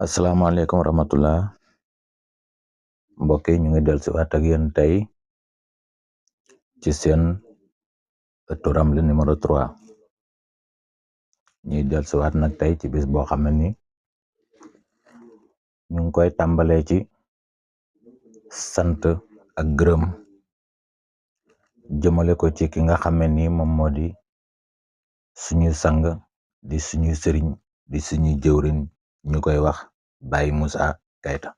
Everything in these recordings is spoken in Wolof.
asalaamaaleykum wa rahmatullah mbokk yi ñu ngi dellusiwaat ak yéen tey ci seen ëttu Ramli numéro 3 ñuy dellusiwaat nag tey ci bis boo xam ne ni ñu ngi koy tàmbalee ci sant ak gërëm jëmale ko ci ki nga xam ne ni moom moo di suñu sang di suñu sëriñ di suñu jëwriñ ñu koy wax Baye Moussa Keita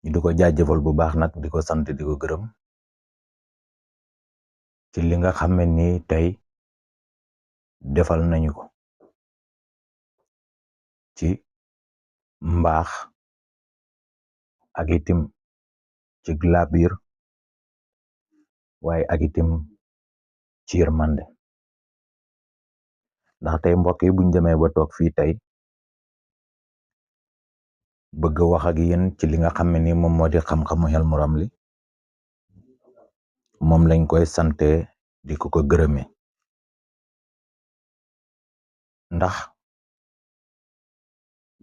ñu di ko jaajëfal bu baax nag di ko sant di ko gërëm ci li nga xam ne ni tey defal nañu ko ci mbaax ak itim ci laabiir waaye ak itim ci yërmande ndax tey mbokk yi buñ demee ba toog fii tey bëgg wax ak yéen ci li nga xam ne ni moom moo di xam-xamu Hilmu Ramli moom lañ koy sante di ko gërëme ndax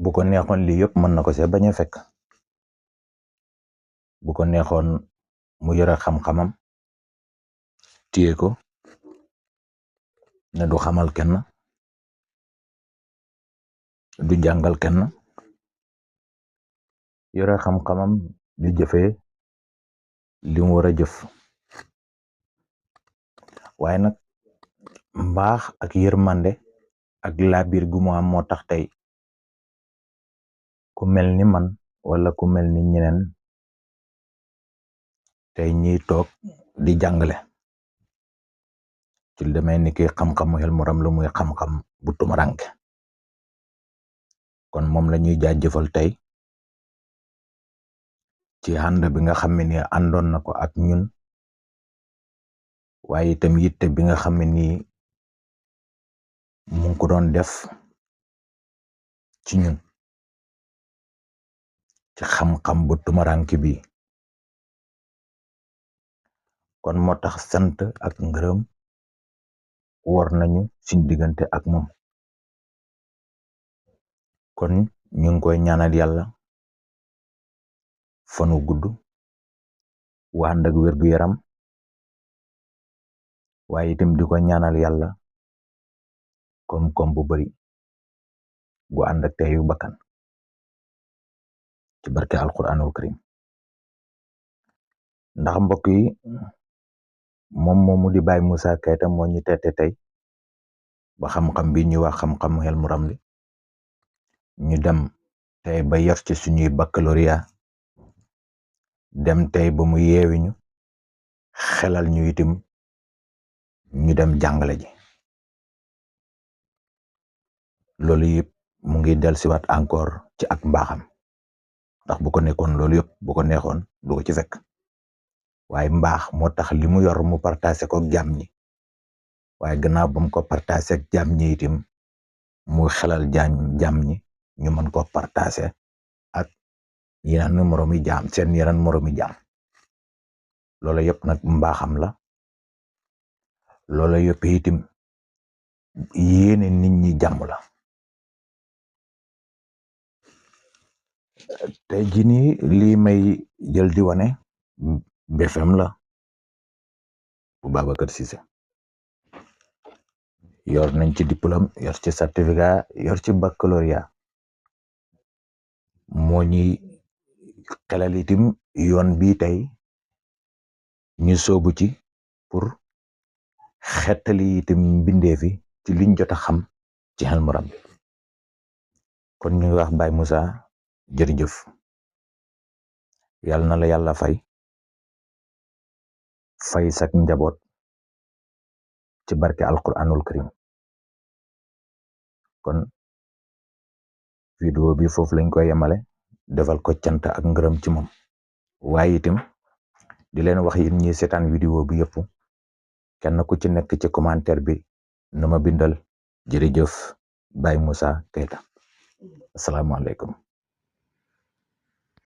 bu ko neexoon lii yëpp mën na ko see bañ a fekk bu ko neexoon mu yore xam-xamam téye ko ne du xamal kenn du jàngal kenn yore xam-xamam di jëfee li mu war a jëf waaye nag mbaax ak yërmande ak laabiir gu mu am moo tax tey ku mel ni man wala ku mel ni ñeneen tey ñiy toog di jàngale ci demee ni ki xam-xamu Hilmu Ramli muy xam-xam bu tumuranke kon moom la ñuy jaajëfal tey ci ànd bi nga xam ne ni àndoon na ko ak ñun waaye itam yitte bi nga xam ne ni mu ngi ko doon def ci ñun ci xam-xam bu tumuranke bi kon moo tax sant ak ngërëm war nañu suñ diggante ak moom kon ñu ngi koy ñaanal yàlla fanu gudd wu ànd ak wér gu yaram waaye itam di ko ñaanal yàlla koom-koom bu bari gu ànd ak teyu bakkan ci barke alquranul karim ndax mbokk yi moom moomu di Baye Moussa Keita moo ñu tette tey ba xam-xam bi ñuy wax xam-xam Hilmu Ramli ñu dem tey ba yor ci suñuy baccalauréat dem tey ba mu yeewiñu xelal ñu itim ñu dem jàngale ji loolu yëpp mu ngi dellusiwaat encore ci ak mbaaxam ndax bu ko nekkoon loolu yëpp bu ko neexoon du ko ci fekk waaye mbaax moo tax li mu yor mu partagé ko jàmm ñi waaye gannaaw ba mu ko partagé ak jàmm ñi itim mu xelal jàmm ñi ñu mën ko partagé ak yeneen moroomi jaam seen yeneen moroomi jaam loolu yëpp nag mbaaxam la loolu yëpp itim yéene nit ñi jàmm la tey jii nii lii may jël di wane BFM la bu Babacar Cissé yor nañ ci diplôme yor ci certificat yor ci baccalauréat moo ñuy xelal itim yoon bii tey ñu soobu ci pour xettali itim mbindeefi ci liñ jot a xam ci Hilmu Ramli kon ñu ngi wax Baye Moussa jërëjëf yàlla na la yàlla fay sak njaboot ci barke alquranul karim kon vidéo bi foofu lañ koy yemale defal ko cant ak ngërëm ci moom waaye itam di leen wax yéen ñi seetaan vidéo bi yëpp kenn ku ci nekk ci commentaire bi na ma bindal jërëjëf Baye Moussa Keita asalaamaaleykum